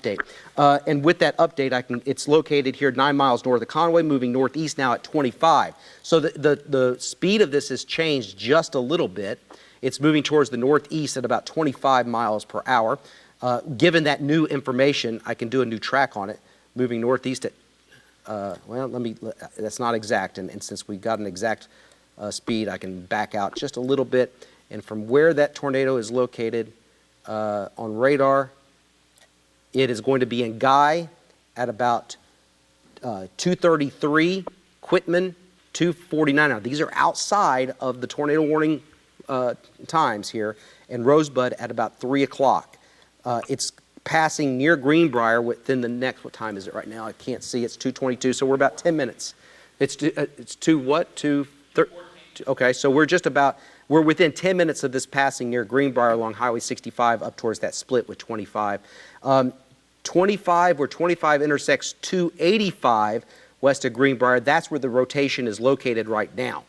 update. And with that update, it's located here 9 miles north of Conway, moving northeast now at 25. So the speed of this has changed just a little bit. It's moving towards the northeast at about 25 miles per hour. Given that new information, I can do a new track on it, moving northeast at, that's not exact, and since we got an exact speed, I can back out just a little bit. And from where that tornado is located on radar, it is going to be in Guy at about 2:33, Quitman 2:49. Now, these are outside of the tornado warning times here, and Rosebud at about 3 o'clock. It's passing near Greenbrier within the next, what time is it right now? I can't see. It's 2:22, so we're about 10 minutes. It's to what? 2:30? Okay, so we're within 10 minutes of this passing near Greenbrier along Highway 65 up towards that split with 25. 25, where 25 intersects 285 west of Greenbrier, that's where the rotation is located right now.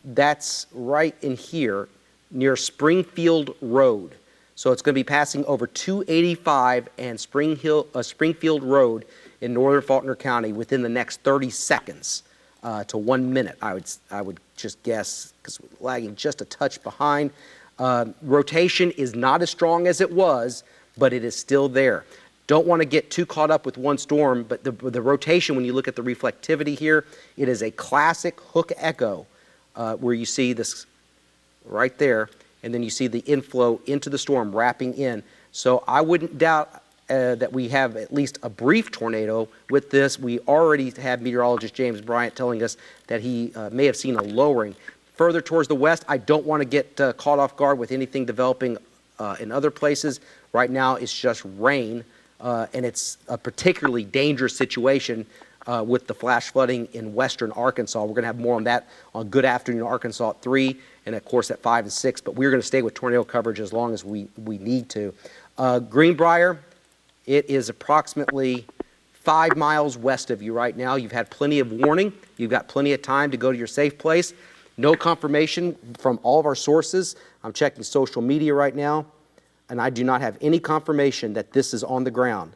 That's right in here near Springfield Road. So it's going to be passing over 285 and Springfield Road in northern Faulkner County within the next 30 seconds to 1 minute, I would just guess, because we're lagging just a touch behind. Rotation is not as strong as it was, but it is still there. Don't want to get too caught up with one storm, but the rotation, when you look at the reflectivity here, it is a classic hook echo where you see this right there, and then you see the inflow into the storm wrapping in. So I wouldn't doubt that we have at least a brief tornado with this. We already have meteorologist James Bryant telling us that he may have seen a lowering. Further towards the west, I don't want to get caught off guard with anything developing in other places. Right now, it's just rain, and it's a particularly dangerous situation with the flash flooding in western Arkansas. We're going to have more on that on Good Afternoon Arkansas at 3, and of course at 5 and 6, but we're going to stay with tornado coverage as long as we need to. Greenbrier, it is approximately 5 miles west of you right now. You've had plenty of warning. You've got plenty of time to go to your safe place. No confirmation from all of our sources. I'm checking social media right now, and I do not have any confirmation that this is on the ground.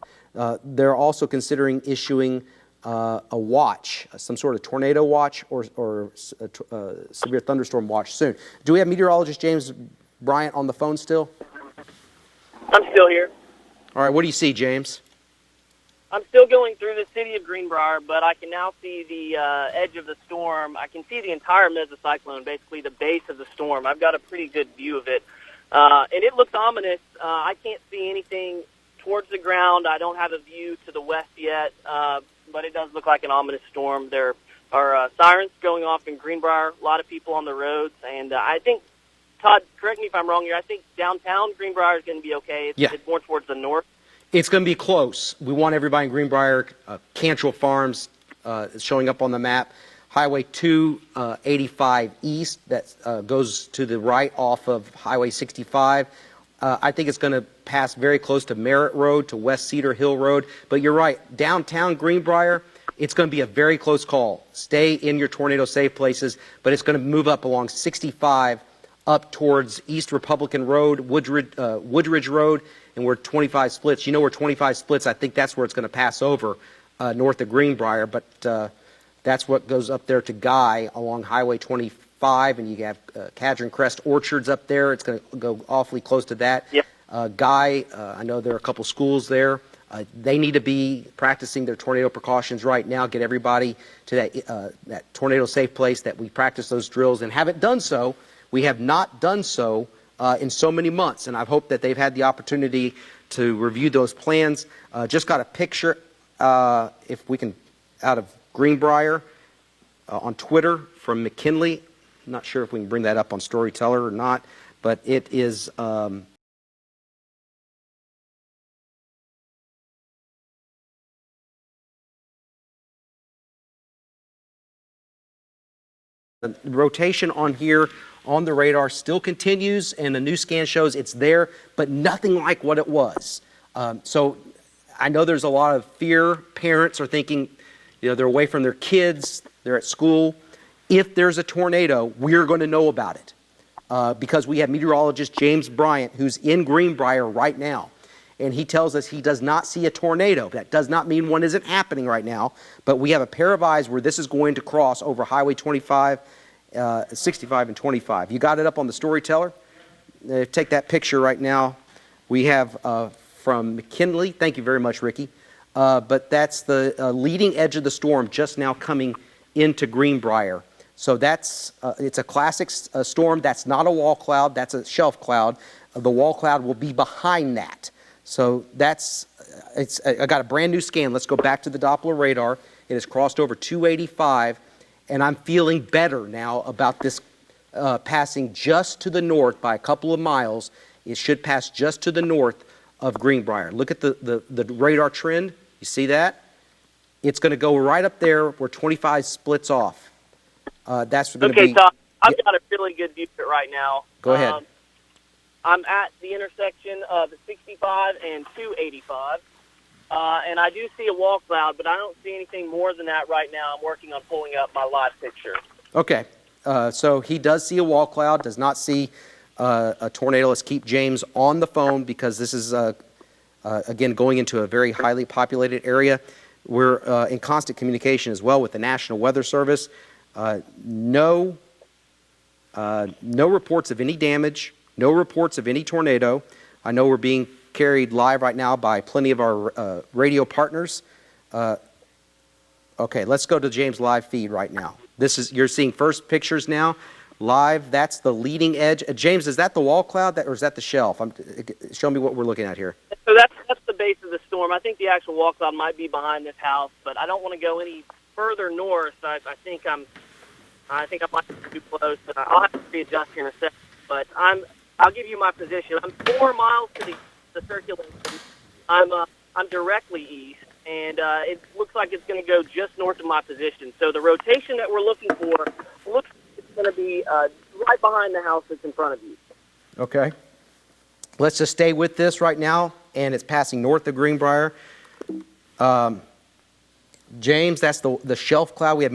They're also considering issuing a watch, some sort of tornado watch or severe thunderstorm watch soon. Do we have meteorologist James Bryant on the phone still? I'm still here. All right, what do you see, James? I'm still going through the city of Greenbrier, but I can now see the edge of the storm. I can see the entire mesocyclone, basically the base of the storm. I've got a pretty good view of it, and it looks ominous. I can't see anything towards the ground. I don't have a view to the west yet, but it does look like an ominous storm. There are sirens going off in Greenbrier, a lot of people on the roads, and I think, Todd, correct me if I'm wrong here, I think downtown Greenbrier is going to be okay. It's more towards the north. It's going to be close. We want everybody in Greenbrier. Cantrell Farms is showing up on the map. Highway 285 east that goes to the right off of Highway 65. I think it's going to pass very close to Merritt Road, to West Cedar Hill Road. But you're right, downtown Greenbrier, it's going to be a very close call. Stay in your tornado safe places, but it's going to move up along 65 up towards East Republican Road, Woodridge Road, and where 25 splits. You know where 25 splits, I think that's where it's going to pass over north of Greenbrier, but that's what goes up there to Guy along Highway 25, and you have Cadron Crest Orchards up there. It's going to go awfully close to that. Yep. Guy, I know there are a couple schools there. They need to be practicing their tornado precautions right now, get everybody to that tornado safe place that we practice those drills and haven't done so. We have not done so in so many months, and I hope that they've had the opportunity to review those plans. Just got a picture, if we can, out of Greenbrier on Twitter from McKinley. I'm not sure if we can bring that up on Storyteller or not, but it is... The rotation on here on the radar still continues, and the new scan shows it's there, but nothing like what it was. So I know there's a lot of fear. Parents are thinking, they're away from their kids, they're at school. If there's a tornado, we're going to know about it because we have meteorologist James Bryant, who's in Greenbrier right now. and he tells us he does not see a tornado. That does not mean one isn't happening right now, but we have a pair of eyes where this is going to cross over Highway 25, 65 and 25. You got it up on the Storyteller? Take that picture right now. We have from McKinley. Thank you very much, Ricky. But that's the leading edge of the storm just now coming into Greenbrier. So that's it's a classic storm. That's not a wall cloud. That's a shelf cloud. The wall cloud will be behind that. So that's I got a brand new scan. Let's go back to the Doppler radar. It has crossed over 285, and I'm feeling better now about this passing just to the north by a couple of miles. It should pass just to the north of Greenbrier. Look at the radar trend. You see that? It's going to go right up there where 25 splits off. That's going to be... Okay, Todd, I've got a really good view of it right now. Go ahead. I'm at the intersection of 65 and 285, and I do see a wall cloud, but I don't see anything more than that right now. I'm working on pulling up my live picture. Okay, so he does see a wall cloud, does not see a tornado. Let's keep James on the phone because this is, again, going into a very highly populated area. We're in constant communication as well with the National Weather Service. No reports of any damage, no reports of any tornado. I know we're being carried live right now by plenty of our radio partners. Okay, let's go to James' live feed right now. You're seeing first pictures now, live. That's the leading edge. James, is that the wall cloud or is that the shelf? Show me what we're looking at here. So that's the base of the storm. I think the actual wall cloud might be behind this house, but I don't want to go any further north. I think I might be too close. I'll have to readjust here in a second. But I'll give you my position. I'm 4 miles to the circulation. I'm directly east, and it looks like it's going to go just north of my position. So the rotation that we're looking for looks like it's going to be right behind the house that's in front of you. Okay. Let's just stay with this right now, and it's passing north of Greenbrier. James, that's the shelf cloud. We have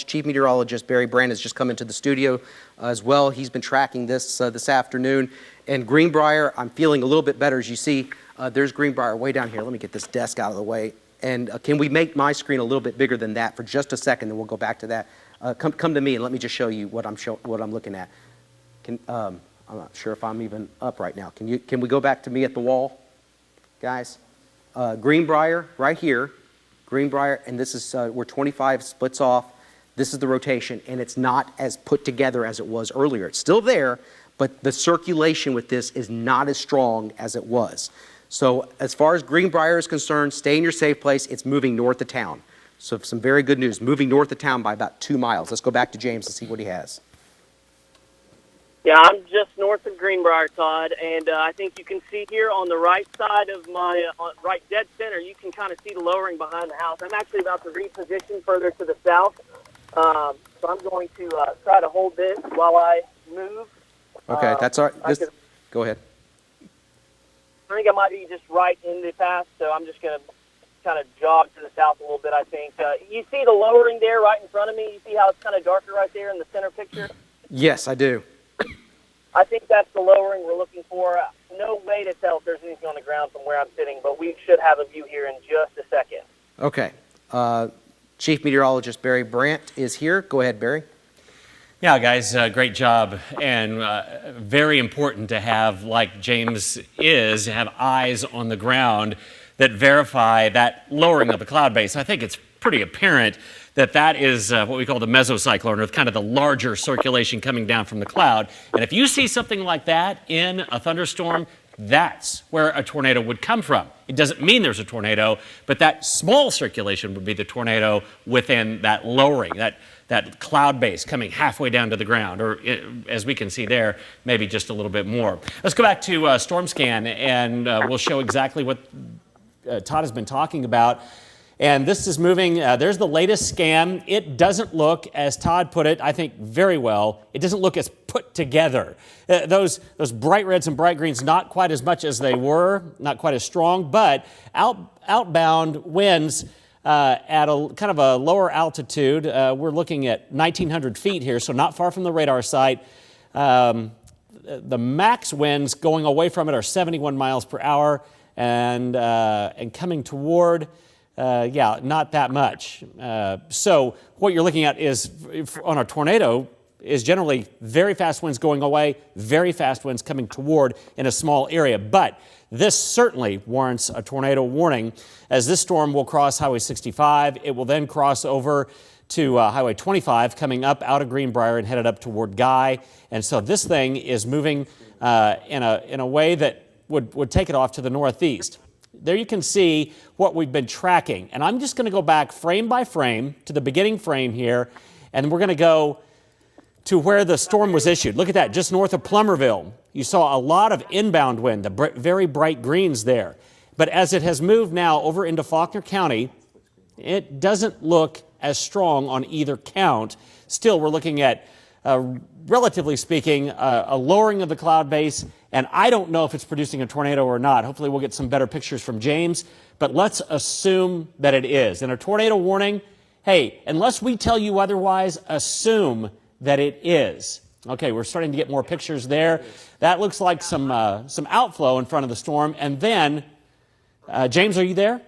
Chief Meteorologist Barry Brandt has just come into the studio as well. He's been tracking this this afternoon. And Greenbrier, I'm feeling a little bit better. As you see, there's Greenbrier way down here. Let me get this desk out of the way. And can we make my screen a little bit bigger than that for just a second, and we'll go back to that. Come to me and let me just show you what I'm looking at. I'm not sure if I'm even up right now. Can we go back to me at the wall, guys? Greenbrier right here. Greenbrier, and this is where 25 splits off. This is the rotation, and it's not as put together as it was earlier. It's still there, but the circulation with this is not as strong as it was. So as far as Greenbrier is concerned, stay in your safe place. It's moving north of town. So some very good news, moving north of town by about 2 miles. Let's go back to James and see what he has. Yeah, I'm just north of Greenbrier, Todd, and I think you can see here on the right side of my right dead center, you can kind of see the lowering behind the house. I'm actually about to reposition further to the south, so I'm going to try to hold this while I move. Okay, that's all right. Go ahead. I think I might be just right in the path, so I'm just going to kind of jog to the south a little bit, I think. You see the lowering there right in front of me? You see how it's kind of darker right there in the center picture? Yes, I do. I think that's the lowering we're looking for. No way to tell if there's anything on the ground from where I'm sitting, but we should have a view here in just a second. Okay. Chief Meteorologist Barry Brandt is here. Go ahead, Barry. Yeah, guys, great job, and very important to have, like James is, have eyes on the ground that verify that lowering of the cloud base. I think it's pretty apparent that that is what we call the mesocyclone, or kind of the larger circulation coming down from the cloud. And if you see something like that in a thunderstorm, that's where a tornado would come from. It doesn't mean there's a tornado, but that small circulation would be the tornado within that lowering, that cloud base coming halfway down to the ground, or as we can see there, maybe just a little bit more. Let's go back to Storm Scan, and we'll show exactly what Todd has been talking about. And this is moving, there's the latest scan. It doesn't look, as Todd put it, I think very well, it doesn't look as put together. Those bright reds and bright greens, not quite as much as they were, not quite as strong, but outbound winds at a kind of a lower altitude. We're looking at 1,900 feet here, so not far from the radar site. The max winds going away from it are 71 miles per hour. and coming toward, yeah, not that much. So what you're looking at is, on a tornado, is generally very fast winds going away, very fast winds coming toward in a small area. But this certainly warrants a tornado warning, as this storm will cross Highway 65. It will then cross over to Highway 25, coming up out of Greenbrier and headed up toward Guy. And so this thing is moving in a way that would take it off to the northeast. There you can see what we've been tracking. And I'm just going to go back frame by frame to the beginning frame here, and we're going to go to where the storm was issued. Look at that, just north of Plummerville. You saw a lot of inbound wind, the very bright greens there. But as it has moved now over into Faulkner County, it doesn't look as strong on either count. Still, we're looking at, relatively speaking, a lowering of the cloud base, and I don't know if it's producing a tornado or not. Hopefully we'll get some better pictures from James, but let's assume that it is. And a tornado warning, hey, unless we tell you otherwise, assume that it is. Okay, we're starting to get more pictures there. That looks like some outflow in front of the storm. And then, James, are you there?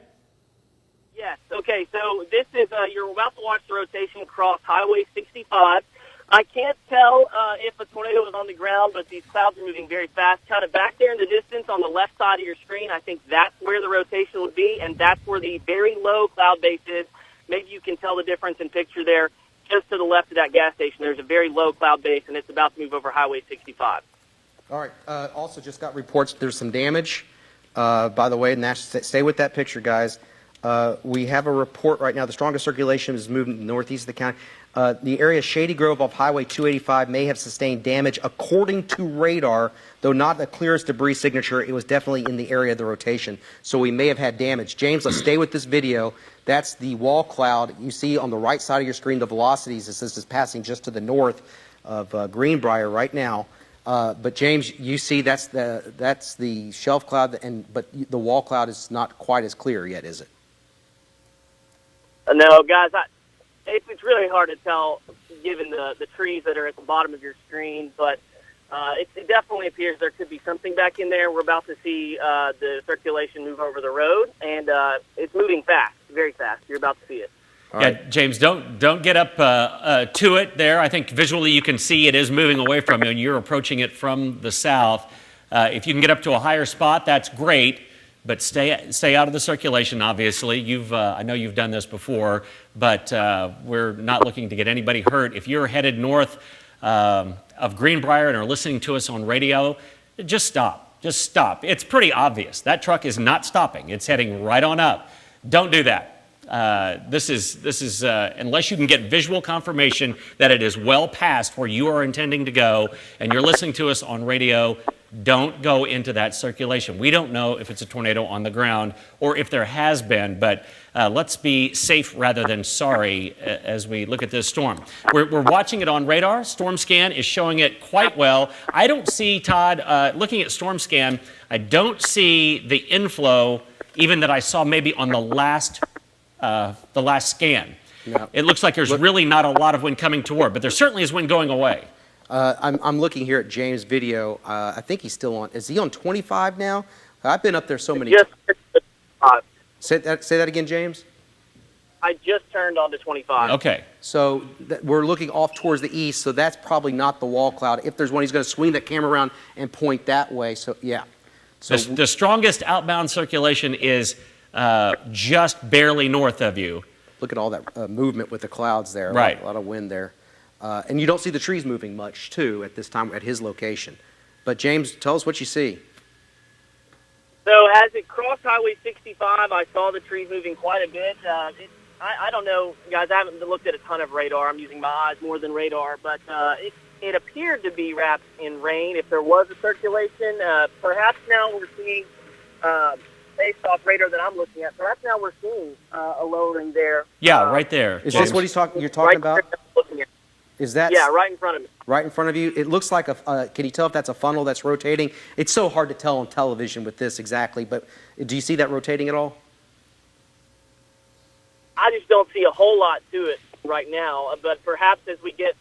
Yes. Okay, so this is, you're about to watch the rotation across Highway 65. I can't tell if a tornado is on the ground, but these clouds are moving very fast. Kind of back there in the distance on the left side of your screen, I think that's where the rotation would be, and that's where the very low cloud base is. Maybe you can tell the difference in picture there. Just to the left of that gas station, there's a very low cloud base, and it's about to move over Highway 65. All right. Also, just got reports there's some damage. By the way, stay with that picture, guys. We have a report right now. The strongest circulation is moving northeast of the county. The area Shady Grove off Highway 285 may have sustained damage according to radar, though not the clearest debris signature. It was definitely in the area of the rotation, so we may have had damage. James, let's stay with this video. That's the wall cloud. You see on the right side of your screen the velocities as this is passing just to the north of Greenbrier right now. But James, you see that's the shelf cloud, but the wall cloud is not quite as clear yet, is it? No, guys, it's really hard to tell given the trees that are at the bottom of your screen, but it definitely appears there could be something back in there. We're about to see the circulation move over the road, and it's moving fast, very fast. You're about to see it. All right. Yeah, James, don't get up to it there. I think visually you can see it is moving away from you, and you're approaching it from the south. If you can get up to a higher spot, that's great. But stay out of the circulation, obviously. I know you've done this before, but we're not looking to get anybody hurt. If you're headed north of Greenbrier and are listening to us on radio, just stop. Just stop. It's pretty obvious. That truck is not stopping. It's heading right on up. Don't do that. This is unless you can get visual confirmation that it is well past where you are intending to go and you're listening to us on radio, don't go into that circulation. We don't know if it's a tornado on the ground or if there has been, but let's be safe rather than sorry as we look at this storm. We're watching it on radar. Storm Scan is showing it quite well. I don't see, Todd, looking at Storm Scan, I don't see the inflow even that I saw maybe on the last scan. No. It looks like there's really not a lot of wind coming toward, but there certainly is wind going away. I'm looking here at James' video. I think he's still on. Is he on 25 now? I've been up there so many times. Say that again, James? I just turned on to 25. Okay. So we're looking off towards the east, so that's probably not the wall cloud. If there's one, he's going to swing that camera around and point that way. So, yeah. So the strongest outbound circulation is just barely north of you. Look at all that movement with the clouds there. Right. A lot of wind there. And you don't see the trees moving much, too, at this time at his location. But, James, tell us what you see. So as it crossed Highway 65, I saw the trees moving quite a bit. I don't know, guys, I haven't looked at a ton of radar. I'm using my eyes more than radar. But it appeared to be wrapped in rain if there was a circulation. Perhaps now we're seeing, based off radar that I'm looking at, perhaps now we're seeing a lowering there. Yeah, right there. Is this what you're talking about? Is that? Yeah, right in front of me. Right in front of you? It looks like can you tell if that's a funnel that's rotating? It's so hard to tell on television with this exactly, but do you see that rotating at all? I just don't see a whole lot to it right now, but perhaps as we get,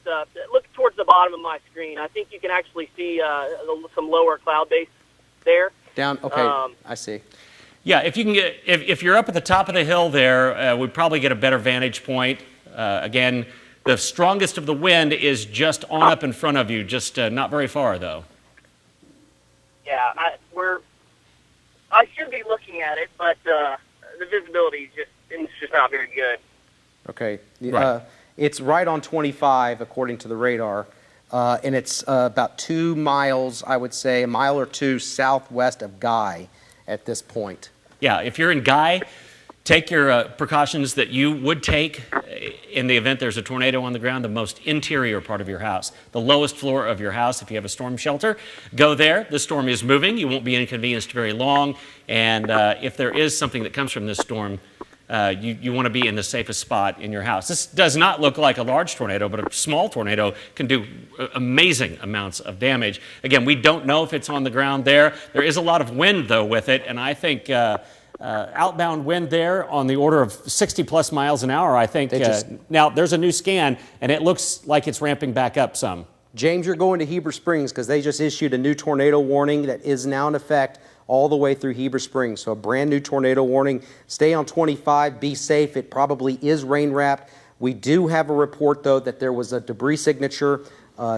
look towards the bottom of my screen, I think you can actually see some lower cloud base there. Down, okay, I see. Yeah, if you can get, if you're up at the top of the hill there, we'd probably get a better vantage point. Again, the strongest of the wind is just on up in front of you, just not very far though. Yeah, I should be looking at it, but the visibility is just not very good. Okay. Right. It's right on 25 according to the radar, and it's about 2 miles, I would say, a mile or two southwest of Guy at this point. Yeah, if you're in Guy, take your precautions that you would take in the event there's a tornado on the ground, the most interior part of your house, the lowest floor of your house. If you have a storm shelter, go there. The storm is moving. You won't be inconvenienced very long. And if there is something that comes from this storm, you want to be in the safest spot in your house. This does not look like a large tornado, but a small tornado can do amazing amounts of damage. Again, we don't know if it's on the ground there. There is a lot of wind, though, with it, and I think outbound wind there on the order of 60 plus miles an hour, I think. Now, there's a new scan, and it looks like it's ramping back up some. James, you're going to Heber Springs because they just issued a new tornado warning that is now in effect all the way through Heber Springs. So a brand new tornado warning. Stay on 25, be safe. It probably is rain wrapped. We do have a report, though, that there was a debris signature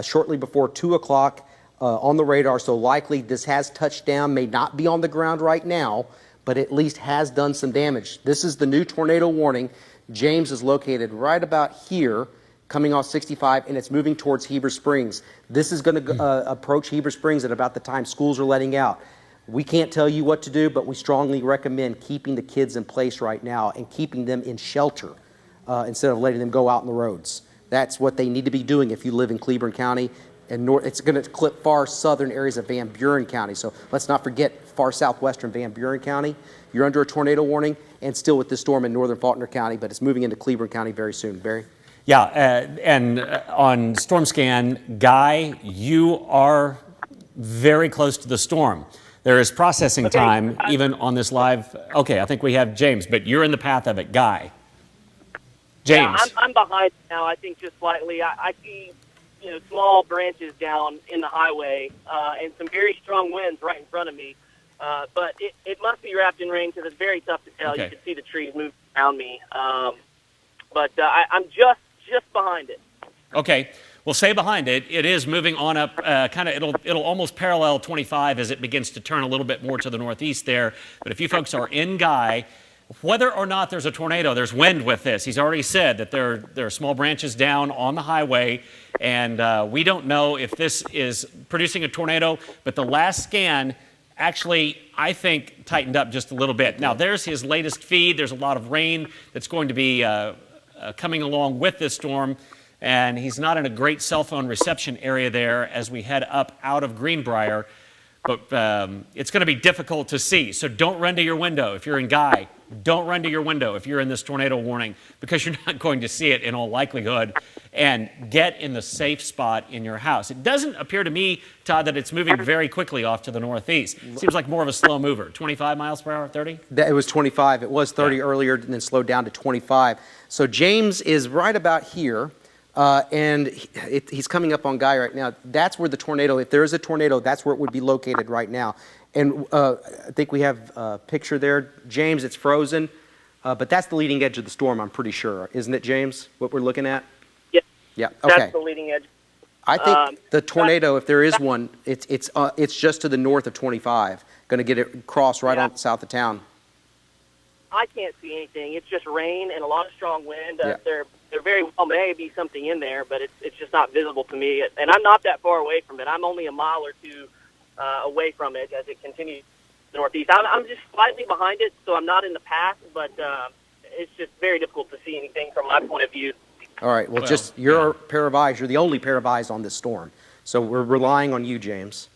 shortly before 2 o'clock on the radar. So likely this has touched down, may not be on the ground right now, but at least has done some damage. This is the new tornado warning. James is located right about here, coming off 65, and it's moving towards Heber Springs. This is going to approach Heber Springs at about the time schools are letting out. We can't tell you what to do, but we strongly recommend keeping the kids in place right now and keeping them in shelter instead of letting them go out on the roads. That's what they need to be doing if you live in Cleburne County. And it's going to clip far southern areas of Van Buren County. So let's not forget far southwestern Van Buren County. You're under a tornado warning and still with this storm in northern Faulkner County, but it's moving into Cleburne County very soon. Barry? Yeah, and on storm scan, Guy, you are very close to the storm. There is processing time even on this live. Okay, I think we have James, but you're in the path of it. Guy. James. Yeah, I'm behind now, I think just slightly. I see small branches down in the highway and some very strong winds right in front of me. But it must be wrapped in rain because it's very tough to tell. Okay. You can see the trees move around me. But I'm just behind it. Okay. Well, stay behind it. It is moving on up, it'll almost parallel 25 as it begins to turn a little bit more to the northeast there. But if you folks are in Guy, whether or not there's a tornado, there's wind with this. He's already said that there are small branches down on the highway, and we don't know if this is producing a tornado, but the last scan actually, I think, tightened up just a little bit. Now, there's his latest feed. There's a lot of rain that's going to be coming along with this storm. And he's not in a great cell phone reception area there as we head up out of Greenbrier. But it's going to be difficult to see. So don't run to your window if you're in Guy. Don't run to your window if you're in this tornado warning because you're not going to see it in all likelihood. And get in the safe spot in your house. It doesn't appear to me, Todd, that it's moving very quickly off to the northeast. Seems like more of a slow mover. 25 miles per hour, 30? It was 25. It was 30 earlier and then slowed down to 25. So James is right about here. And he's coming up on Guy right now. That's where the tornado, if there is a tornado, that's where it would be located right now. And I think we have a picture there. James, it's frozen, but that's the leading edge of the storm, I'm pretty sure. Isn't it, James, what we're looking at? Yeah. Yeah, okay. That's the leading edge. I think the tornado, if there is one, it's just to the north of 25. Going to get it cross right on south of town. I can't see anything. It's just rain and a lot of strong wind. Yeah. There very well may be something in there, but it's just not visible to me. And I'm not that far away from it. I'm only a mile or two away from it as it continues northeast. I'm just slightly behind it, so I'm not in the path, but it's just very difficult to see anything from my point of view. All right, well just your pair of eyes. You're the only pair of eyes on this storm. So we're relying on you, James.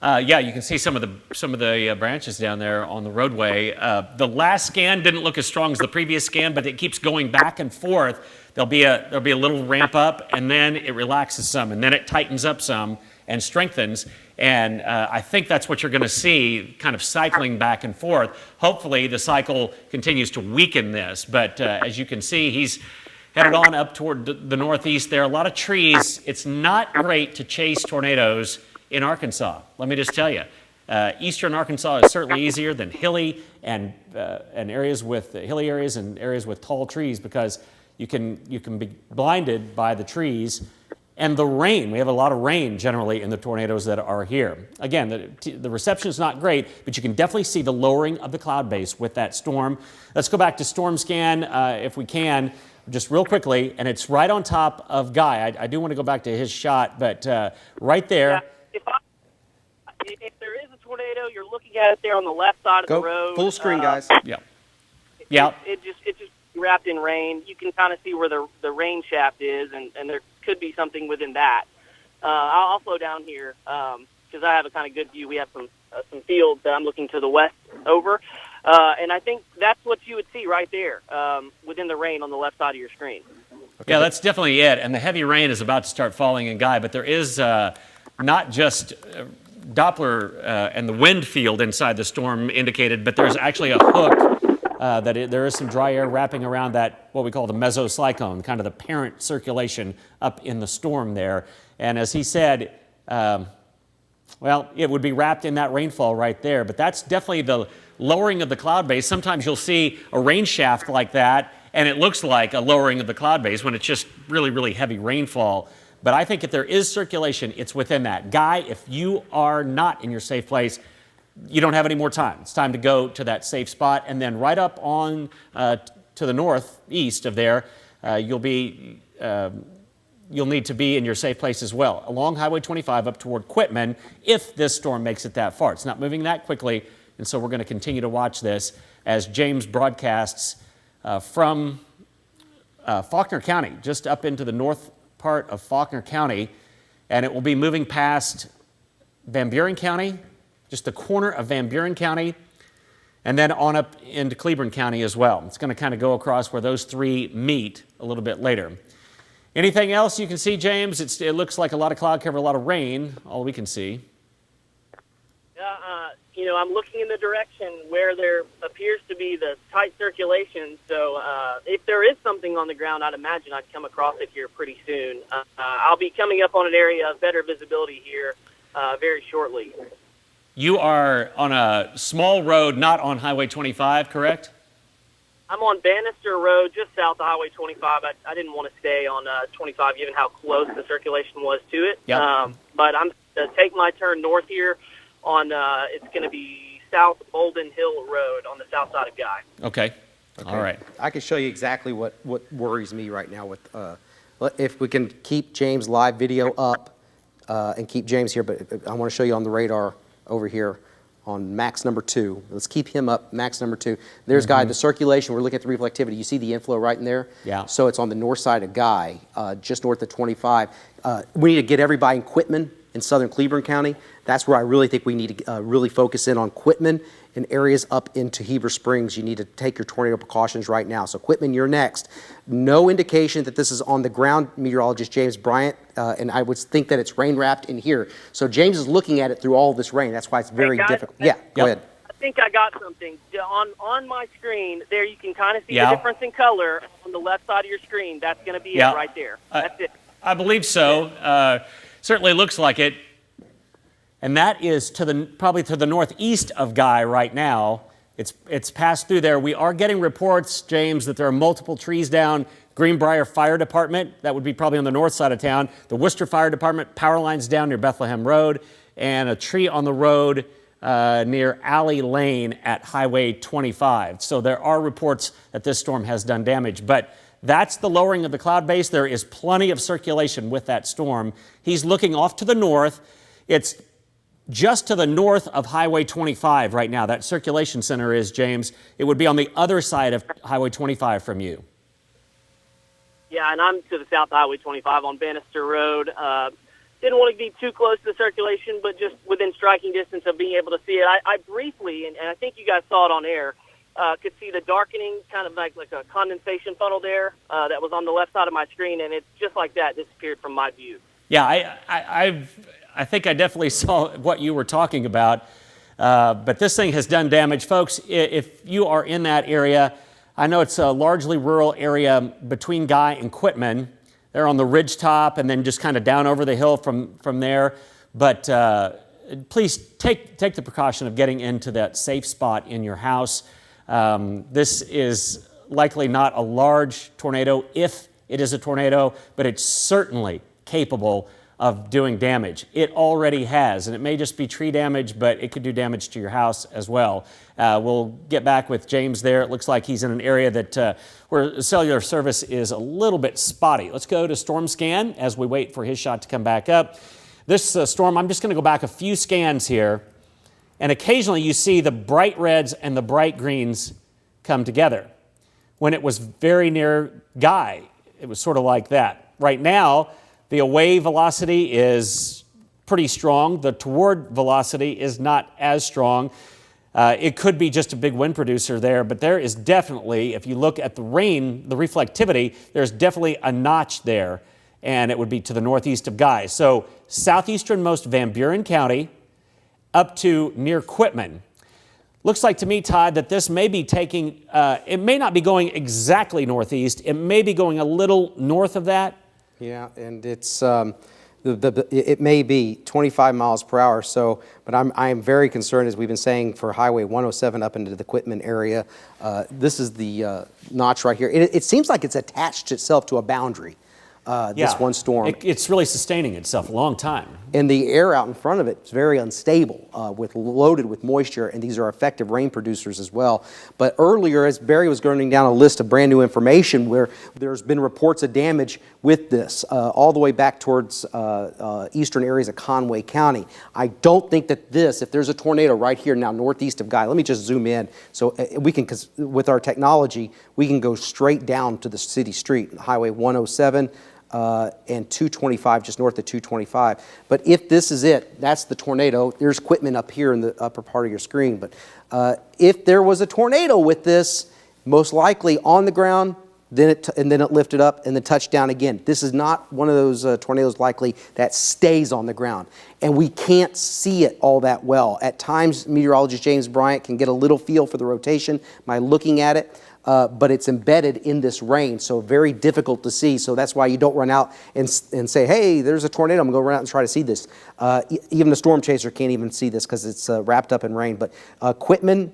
Yeah, you can see some of the branches down there on the roadway. The last scan didn't look as strong as the previous scan, but it keeps going back and forth. There'll be a little ramp up, and then it relaxes some, and then it tightens up some and strengthens. And I think that's what you're going to see, kind of cycling back and forth. Hopefully, the cycle continues to weaken this. But as you can see, he's headed on up toward the northeast. There are a lot of trees. It's not great to chase tornadoes in Arkansas. Let me just tell you, Eastern Arkansas is certainly easier than hilly and areas with hilly areas and areas with tall trees, because you can be blinded by the trees and the rain. We have a lot of rain generally in the tornadoes that are here. Again, the reception is not great, but you can definitely see the lowering of the cloud base with that storm. Let's go back to storm scan if we can, just real quickly, and it's right on top of Guy. I do want to go back to his shot, but right there. Yeah, if there is a tornado, you're looking at it there on the left side of the road. Full screen, guys. Yeah. It just wrapped in rain. You can kind of see where the rain shaft is, and there could be something within that. I'll slow down here because I have a kind of good view. We have some fields that I'm looking to the west over, and I think that's what you would see right there within the rain on the left side of your screen. Okay. Yeah, that's definitely it. And the heavy rain is about to start falling in Guy, but there is not just Doppler and the wind field inside the storm indicated, but there's actually a hook there is some dry air wrapping around that, what we call the mesocyclone, kind of the parent circulation up in the storm there. And as he said, well, it would be wrapped in that rainfall right there, but that's definitely the lowering of the cloud base. Sometimes you'll see a rain shaft like that, and it looks like a lowering of the cloud base when it's just really, really heavy rainfall. But I think if there is circulation, it's within that. Guy, if you are not in your safe place, you don't have any more time. It's time to go to that safe spot. And then right up on to the northeast of there, you'll need to be in your safe place as well, along Highway 25 up toward Quitman, if this storm makes it that far. It's not moving that quickly, and so we're going to continue to watch this as James broadcasts from Faulkner County, just up into the north part of Faulkner County, and it will be moving past Van Buren County, just the corner of Van Buren County, and then on up into Cleburne County as well. It's going to kind of go across where those three meet a little bit later. Anything else you can see, James? It looks like a lot of cloud cover, a lot of rain, all we can see. Yeah, I'm looking in the direction where there appears to be the tight circulation. So if there is something on the ground, I'd imagine I'd come across it here pretty soon. I'll be coming up on an area of better visibility here very shortly. You are on a small road, not on Highway 25, correct? I'm on Bannister Road, just south of Highway 25. I didn't want to stay on 25, given how close the circulation was to it. Yep. But I'm going to take my turn north here on, it's going to be South Bolden Hill Road on the south side of Guy. Okay. All right. I can show you exactly what worries me right now with, if we can keep James' live video up and keep James here, but I want to show you on the radar over here on max number 2. Let's keep him up, max number 2. There's Guy, the circulation. We're looking at the reflectivity. You see the inflow right in there? Yeah. So it's on the north side of Guy, just north of 25. We need to get everybody in Quitman in southern Cleburne County. That's where I really think we need to really focus in on Quitman and areas up into Heber Springs. You need to take your tornado precautions right now. So Quitman, you're next. No indication that this is on the ground, meteorologist James Bryant, and I would think that it's rain wrapped in here. So James is looking at it through all this rain. That's why it's very difficult. Yeah, go ahead. I think I got something. On my screen, there you can kind of see the difference in color on the left side of your screen. That's going to be it right there. That's it. I believe so. Certainly looks like it. And that is probably to the northeast of Guy right now. It's passed through there. We are getting reports, James, that there are multiple trees down. Greenbrier Fire Department, that would be probably on the north side of town. The Worcester Fire Department, power lines down near Bethlehem Road, and a tree on the road near Alley Lane at Highway 25. So there are reports that this storm has done damage. But that's the lowering of the cloud base. There is plenty of circulation with that storm. He's looking off to the north. It's just to the north of Highway 25 right now. That circulation center is, James. It would be on the other side of Highway 25 from you. Yeah, and I'm to the south of Highway 25 on Bannister Road. Didn't want to be too close to the circulation, but just within striking distance of being able to see it. I briefly, and I think you guys saw it on air, could see the darkening, kind of like a condensation funnel there that was on the left side of my screen, and it's just like that disappeared from my view. Yeah, I think I definitely saw what you were talking about, but this thing has done damage. Folks, if you are in that area, I know it's a largely rural area between Guy and Quitman. They're on the ridge top and then just kind of down over the hill from there. But please take the precaution of getting into that safe spot in your house. This is likely not a large tornado, if it is a tornado, but it's certainly capable of doing damage. It already has, and it may just be tree damage, but it could do damage to your house as well. We'll get back with James there. It looks like he's in an area that where cellular service is a little bit spotty. Let's go to Storm Scan as we wait for his shot to come back up. This storm, I'm just going to go back a few scans here, and occasionally you see the bright reds and the bright greens come together. When it was very near Guy, it was sort of like that. Right now, the away velocity is pretty strong. The toward velocity is not as strong. It could be just a big wind producer there, but there is definitely, if you look at the rain, the reflectivity, there's definitely a notch there, and it would be to the northeast of Guy. So southeasternmost Van Buren County up to near Quitman. Looks like to me, Todd, that this may be taking, it may not be going exactly northeast. It may be going a little north of that. Yeah, and it's it may be 25 miles per hour. So, but I'm very concerned, as we've been saying, for Highway 107 up into the Quitman area. This is the notch right here. It seems like it's attached itself to a boundary. This one storm. It's really sustaining itself a long time. And the air out in front of it is very unstable, loaded with moisture, and these are effective rain producers as well. But earlier, as Barry was running down a list of brand new information where there's been reports of damage with this, all the way back towards eastern areas of Conway County. I don't think that this, if there's a tornado right here now northeast of Guy, let me just zoom in so we can, because with our technology, we can go straight down to the city street, Highway 107, and 225, just north of 225. But if this is it, that's the tornado. There's Quitman up here in the upper part of your screen. But if there was a tornado with this, most likely on the ground, then it lifted up and then touched down again. This is not one of those tornadoes likely that stays on the ground. And we can't see it all that well. At times, meteorologist James Bryant can get a little feel for the rotation by looking at it. But it's embedded in this rain, so very difficult to see. So that's why you don't run out and say, hey, there's a tornado, I'm going to go run out and try to see this. Even the storm chaser can't even see this because it's wrapped up in rain. But Quitman,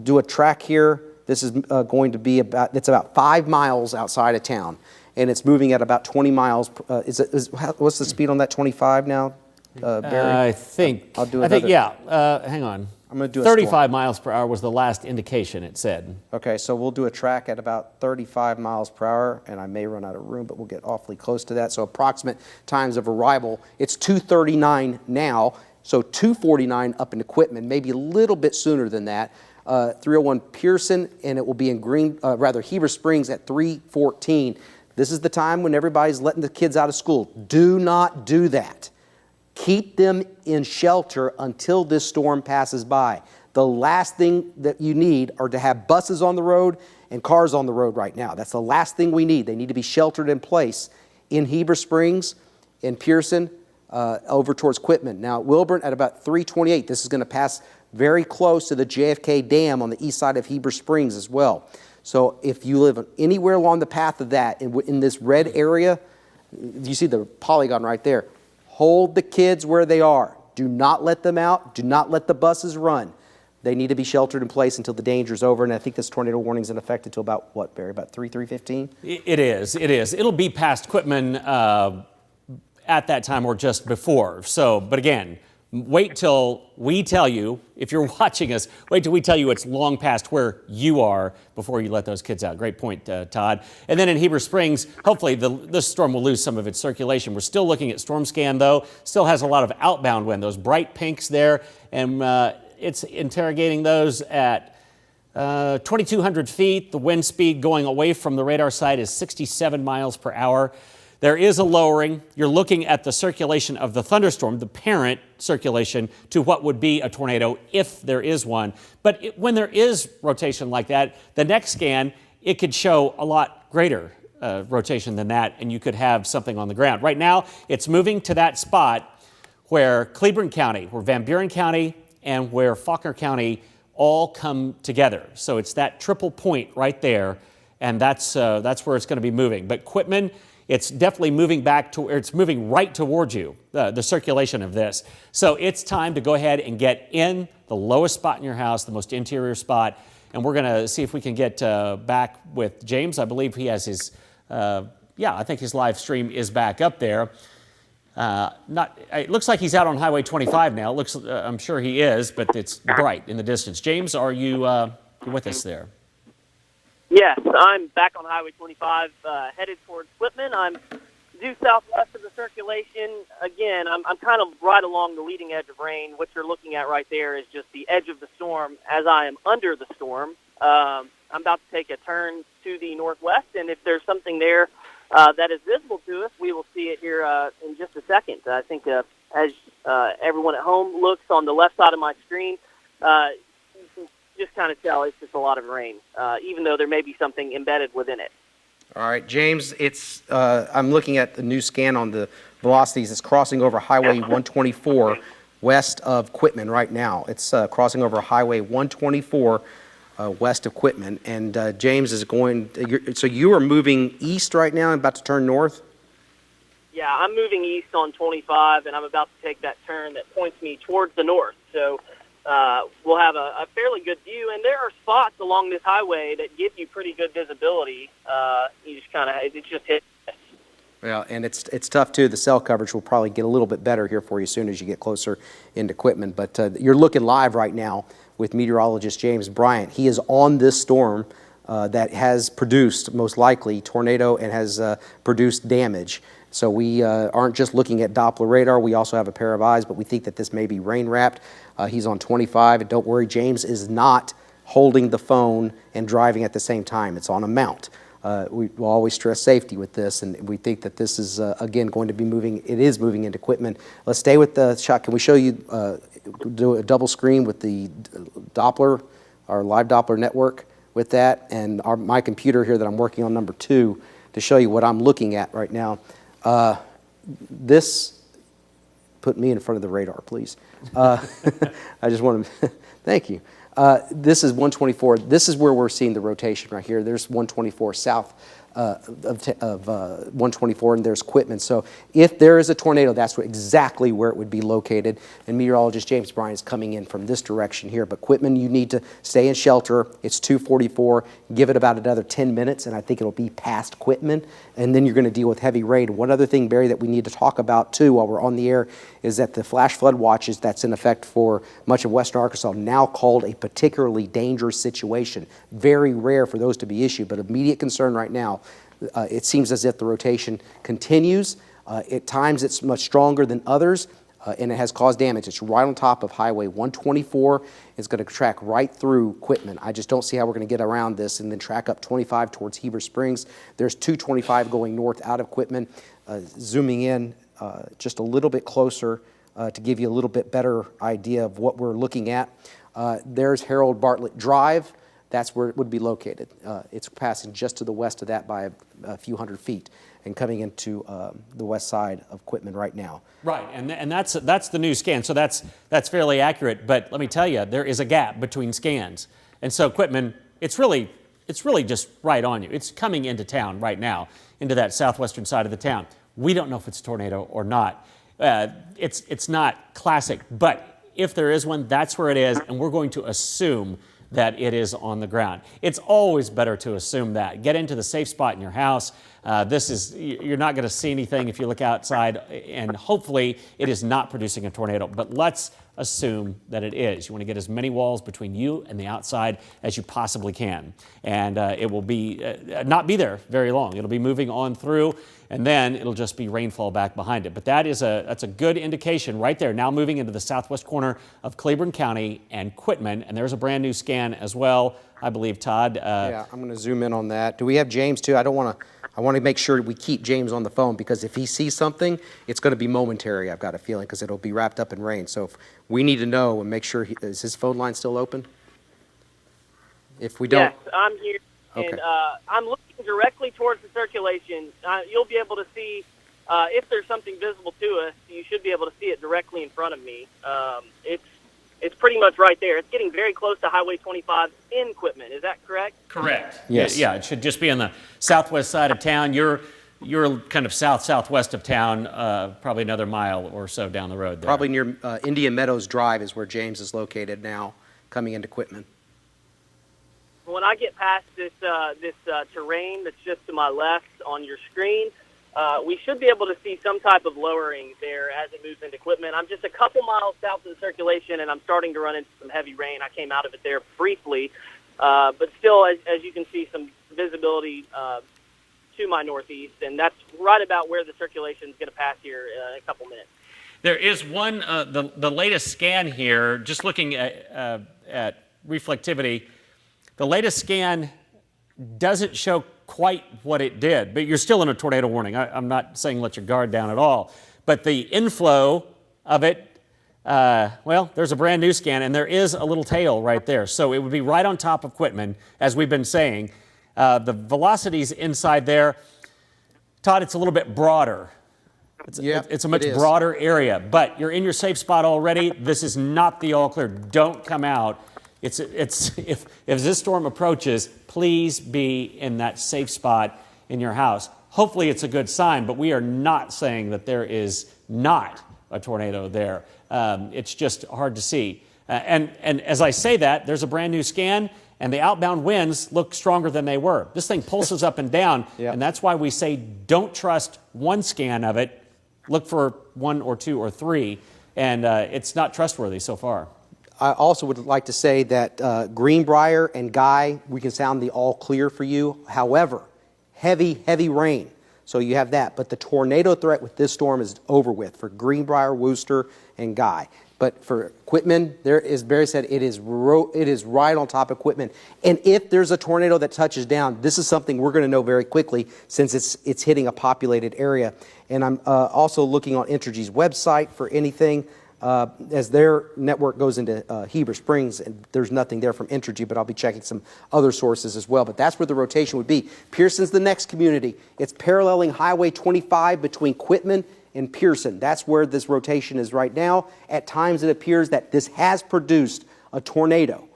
do a track here. This is going to be it's about 5 miles outside of town, and it's moving at about 20 miles. What's the speed on that, 25 now, Barry? I think, I'll do another. yeah, hang on. I'm going to do 35 miles per hour was the last indication it said. Okay, so we'll do a track at about 35 miles per hour, and I may run out of room, but we'll get awfully close to that. So approximate times of arrival, it's 2:39 now, so 2:49 up into Quitman, maybe a little bit sooner than that. 301 Pearson, and it will be in Heber Springs at 3:14. This is the time when everybody's letting the kids out of school. Do not do that. Keep them in shelter until this storm passes by. The last thing that you need are to have buses on the road and cars on the road right now. That's the last thing we need. They need to be sheltered in place in Heber Springs, in Pearson, over towards Quitman. Now, Wilburn at about 3:28. This is going to pass very close to the JFK Dam on the east side of Heber Springs as well. So if you live anywhere along the path of that, in this red area, you see the polygon right there. Hold the kids where they are. Do not let them out. Do not let the buses run. They need to be sheltered in place until the danger is over. And I think this tornado warning is in effect until about what, Barry? About 3:15? It is. It'll be past Quitman at that time or just before. So, but again, wait till we tell you, if you're watching us, wait till we tell you it's long past where you are before you let those kids out. Great point, Todd. And then in Heber Springs, hopefully this storm will lose some of its circulation. We're still looking at Storm Scan, though. Still has a lot of outbound wind, those bright pinks there. And it's interrogating those at 2,200 feet. The wind speed going away from the radar side is 67 miles per hour. There is a lowering. You're looking at the circulation of the thunderstorm, the parent circulation, to what would be a tornado if there is one. But when there is rotation like that, the next scan, it could show a lot greater rotation than that, and you could have something on the ground. Right now, it's moving to that spot where Cleburne County, where Van Buren County, and where Faulkner County all come together. So it's that triple point right there, and that's where it's going to be moving. But Quitman, it's definitely moving back to, or it's moving right towards you, the circulation of this. So it's time to go ahead and get in the lowest spot in your house, the most interior spot. And we're going to see if we can get back with James. I believe he has his, I think his live stream is back up there. It looks like he's out on Highway 25 now. It looks, I'm sure he is, but it's bright in the distance. James, are you with us there? Yes, I'm back on Highway 25, headed towards Whitman. I'm due southwest of the circulation. Again, I'm kind of right along the leading edge of rain. What you're looking at right there is just the edge of the storm as I am under the storm. I'm about to take a turn to the northwest, and if there's something there that is visible to us, we will see it here in just a second. I think as everyone at home looks on the left side of my screen, you can just kind of tell it's just a lot of rain, even though there may be something embedded within it. All right, James, it's I'm looking at the new scan on the velocities. It's crossing over Highway 124 west of Quitman right now. It's crossing over Highway 124 west of Quitman, and James is going. So you are moving east right now and about to turn north? Yeah, I'm moving east on 25, and I'm about to take that turn that points me towards the north. So we'll have a fairly good view, and there are spots along this highway that give you pretty good visibility. You just kind of, it just hits. Yeah, and it's tough too. The cell coverage will probably get a little bit better here for you as soon as you get closer into Quitman. But you're looking live right now with meteorologist James Bryant. He is on this storm that has produced, most likely, tornado and has produced damage. So we aren't just looking at Doppler radar. We also have a pair of eyes, but we think that this may be rain-wrapped. He's on 25, and don't worry, James is not holding the phone and driving at the same time. It's on a mount. We will always stress safety with this, and we think that this is, again, going to be moving. It is moving into Quitman. Let's stay with the shot. Can we show you, do a double screen with the Doppler, our live Doppler network with that, and my computer here that I'm working on, number 2, to show you what I'm looking at right now. This, put me in front of the radar, please. I just want to, thank you. This is 124. This is where we're seeing the rotation right here. There's 124 south of 124, and there's Quitman. So if there is a tornado, that's exactly where it would be located. And meteorologist James Bryant is coming in from this direction here. But Quitman, you need to stay in shelter. It's 2:44. Give it about another 10 minutes, and I think it'll be past Quitman. And then you're going to deal with heavy rain. One other thing, Barry, that we need to talk about, too, while we're on the air, is that the flash flood watches that's in effect for much of western Arkansas now called a particularly dangerous situation. Very rare for those to be issued, but immediate concern right now. It seems as if the rotation continues. At times it's much stronger than others, and it has caused damage. It's right on top of Highway 124. It's going to track right through Quitman. I just don't see how we're going to get around this and then track up 25 towards Heber Springs. There's 225 going north out of Quitman. Zooming in just a little bit closer to give you a little bit better idea of what we're looking at. There's Harold Bartlett Drive. That's where it would be located. It's passing just to the west of that by a few hundred feet and coming into the west side of Quitman right now. Right, and that's the new scan, so that's fairly accurate. But let me tell you, there is a gap between scans, and so Quitman, it's really just right on you. It's coming into town right now, into that southwestern side of the town. We don't know if it's a tornado or not. It's not classic, but if there is one, that's where it is, and we're going to assume that it is on the ground. It's always better to assume that. Get into the safe spot in your house. You're not going to see anything if you look outside, and hopefully it is not producing a tornado, but let's assume that it is. You want to get as many walls between you and the outside as you possibly can, and it will be not be there very long. It'll be moving on through, and then it'll just be rainfall back behind it. But that's a good indication right there. Now moving into the southwest corner of Claiborne County and Quitman, and there's a brand new scan as well, I believe, Todd. Yeah, I'm going to zoom in on that. Do we have James too? I want to make sure we keep James on the phone, because if he sees something, it's going to be momentary, I've got a feeling, because it'll be wrapped up in rain. So if we need to know and make sure, is his phone line still open? If we don't... Yes, I'm here, okay. And I'm looking directly towards the circulation. You'll be able to see, if there's something visible to us, you should be able to see it directly in front of me. It's pretty much right there. It's getting very close to Highway 25 in Quitman. Is that correct? Correct. Yes. Yeah, it should just be on the southwest side of town. You're you're kind of southwest of town, probably another mile or so down the road there. Probably near Indian Meadows Drive is where James is located now, coming into Quitman. When I get past this terrain that's just to my left on your screen, we should be able to see some type of lowering there as it moves into Quitman. I'm just a couple miles south of the circulation, and I'm starting to run into some heavy rain. I came out of it there briefly, but still, as you can see, some visibility to my northeast, and that's right about where the circulation is going to pass here in a couple minutes. There is one, the latest scan here, just looking at reflectivity, the latest scan doesn't show quite what it did, but you're still in a tornado warning. I'm not saying let your guard down at all, but the inflow of it, well, there's a brand new scan, and there is a little tail right there. So it would be right on top of Quitman, as we've been saying. The velocities inside there, Todd, it's a little bit broader. It's a much broader area, but you're in your safe spot already. This is not the all clear. Don't come out. If this storm approaches, please be in that safe spot in your house. Hopefully it's a good sign, but we are not saying that there is not a tornado there. It's just hard to see. And as I say that, there's a brand new scan, and the outbound winds look stronger than they were. This thing pulses up and down, and that's why we say don't trust one scan of it. Look for one or two or three, and it's not trustworthy so far. I also would like to say that Greenbrier and Guy, we can sound the all clear for you. However, heavy rain. So you have that. But the tornado threat with this storm is over with for Greenbrier, Wooster, and Guy. But for Quitman, there, as Barry said, it is right on top of Quitman. And if there's a tornado that touches down, this is something we're going to know very quickly since it's hitting a populated area. And I'm also looking on Entergy's website for anything. As their network goes into Heber Springs, and there's nothing there from Entergy, but I'll be checking some other sources as well. But that's where the rotation would be. Pearson's the next community. It's paralleling Highway 25 between Quitman and Pearson. That's where this rotation is right now. At times it appears that this has produced a tornado.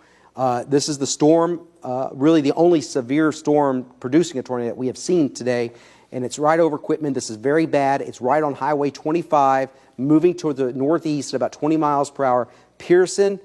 This is the storm, really the only severe storm producing a tornado that we have seen today, and it's right over Quitman. This is very bad. It's right on Highway 25, moving toward the northeast at about 20 miles per hour. Pearson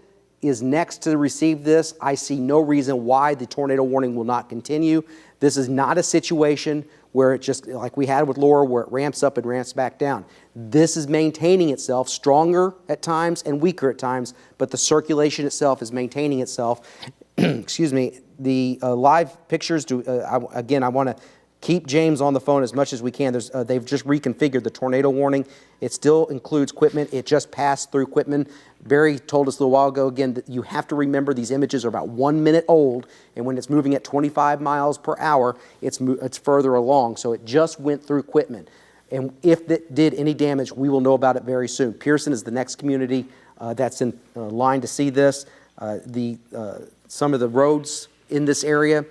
is next to receive this. I see no reason why the tornado warning will not continue. This is not a situation where it just, like we had with Laura, where it ramps up and ramps back down. This is maintaining itself, stronger at times and weaker at times, but the circulation itself is maintaining itself. Excuse me. The live pictures, again, I want to keep James on the phone as much as we can. They've just reconfigured the tornado warning. It still includes Quitman. It just passed through Quitman. Barry told us a little while ago, again, that you have to remember these images are about 1 minute old, and when it's moving at 25 miles per hour, it's further along. So it just went through Quitman. And if it did any damage, we will know about it very soon. Pearson is the next community that's in line to see this. Some of the roads in this area,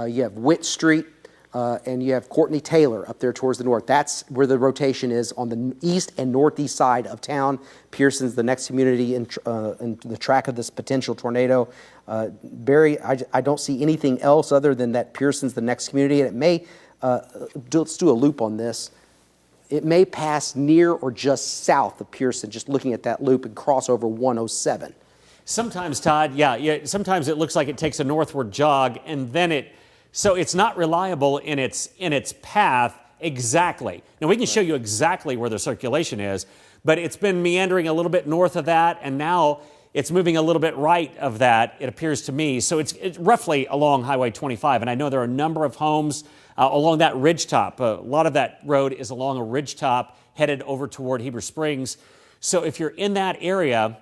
you have Witt Street, and you have Courtney Taylor up there towards the north. That's where the rotation is on the east and northeast side of town. Pearson's the next community in the track of this potential tornado. Barry, I don't see anything else other than that Pearson's the next community, and it may, let's do a loop on this. It may pass near or just south of Pearson, just looking at that loop, and cross over 107. Sometimes, Todd, sometimes it looks like it takes a northward jog, and then so it's not reliable in its path exactly. Now, we can show you exactly where the circulation is, but it's been meandering a little bit north of that, and now it's moving a little bit right of that, it appears to me. So it's roughly along Highway 25, and I know there are a number of homes along that ridgetop. A lot of that road is along a ridgetop headed over toward Heber Springs. So if you're in that area,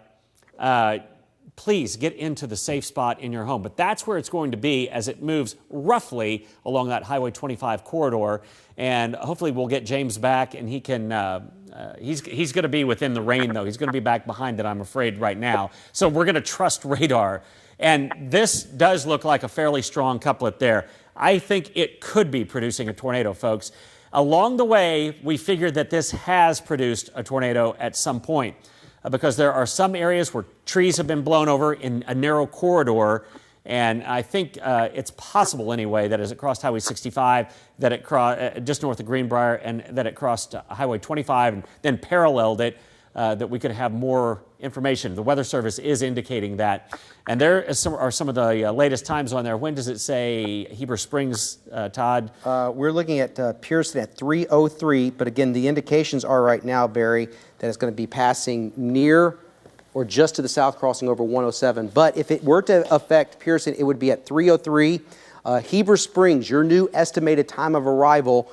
please get into the safe spot in your home. But that's where it's going to be as it moves roughly along that Highway 25 corridor. And hopefully we'll get James back, and he can, he's going to be within the rain, though. He's going to be back behind it, I'm afraid, right now. So we're going to trust radar. And this does look like a fairly strong couplet there. I think it could be producing a tornado, folks. Along the way, we figured that this has produced a tornado at some point, because there are some areas where trees have been blown over in a narrow corridor, And I think it's possible anyway that as it crossed Highway 65, that it crossed just north of Greenbrier, and that it crossed Highway 25 and then paralleled it, that we could have more information. The Weather Service is indicating that. And there are some of the latest times on there. When does it say Heber Springs, Todd? We're looking at Pearson at 3:03, but again, the indications are right now, Barry, that it's going to be passing near or just to the south crossing over 107. But if it were to affect Pearson, it would be at 3:03. Heber Springs, your new estimated time of arrival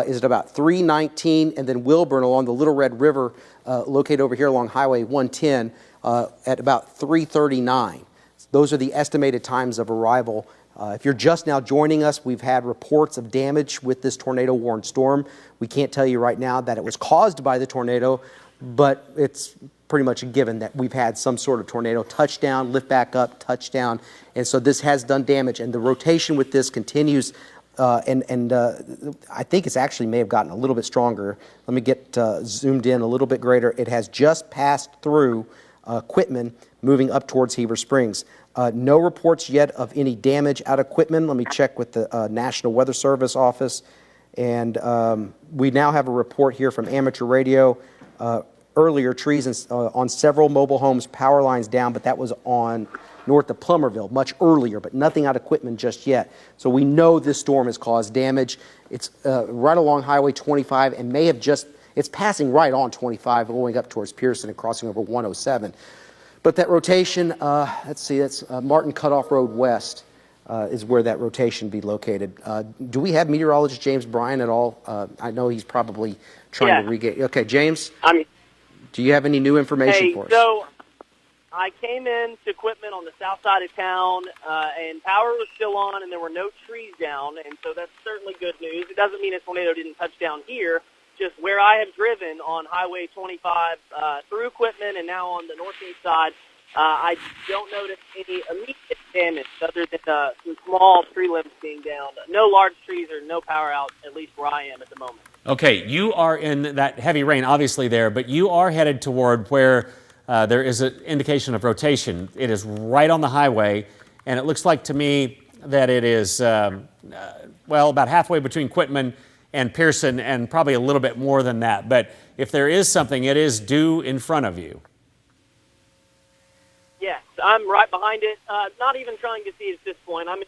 is at about 3:19, and then Wilburn along the Little Red River, located over here along Highway 110, at about 3:39. Those are the estimated times of arrival. If you're just now joining us, we've had reports of damage with this tornado-warned storm. We can't tell you right now that it was caused by the tornado, but it's pretty much a given that we've had some sort of tornado touchdown, lift back up, touchdown, and so this has done damage, and the rotation with this continues, and I think it's actually may have gotten a little bit stronger. Let me get zoomed in a little bit greater. It has just passed through Quitman, moving up towards Heber Springs. No reports yet of any damage out of Quitman. Let me check with the National Weather Service office, and we now have a report here from amateur radio. Earlier, trees on several mobile homes, power lines down, but that was on north of Plummerville much earlier, but nothing out of Quitman just yet. So we know this storm has caused damage. It's right along Highway 25 and may have it's passing right on 25 going up towards Pearson and crossing over 107. But that rotation, let's see, that's Martin Cutoff Road West is where that rotation be located. Do we have meteorologist James Bryant at all? I know he's probably trying to regain. Okay, James? Do you have any new information for us? So I came in to Quitman on the south side of town, and power was still on, and there were no trees down, and so that's certainly good news. It doesn't mean a tornado didn't touch down here, just where I have driven on Highway 25 through Quitman and now on the northeast side, I don't notice any immediate damage other than some small tree limbs being down. No large trees or no power out, at least where I am at the moment. Okay, you are in that heavy rain, obviously there, but you are headed toward where there is an indication of rotation. It is right on the highway, and it looks like to me that it is, well, about halfway between Quitman and Pearson, and probably a little bit more than that. But if there is something, it is due in front of you. Yes, I'm right behind it. Not even trying to see it at this point. I'm in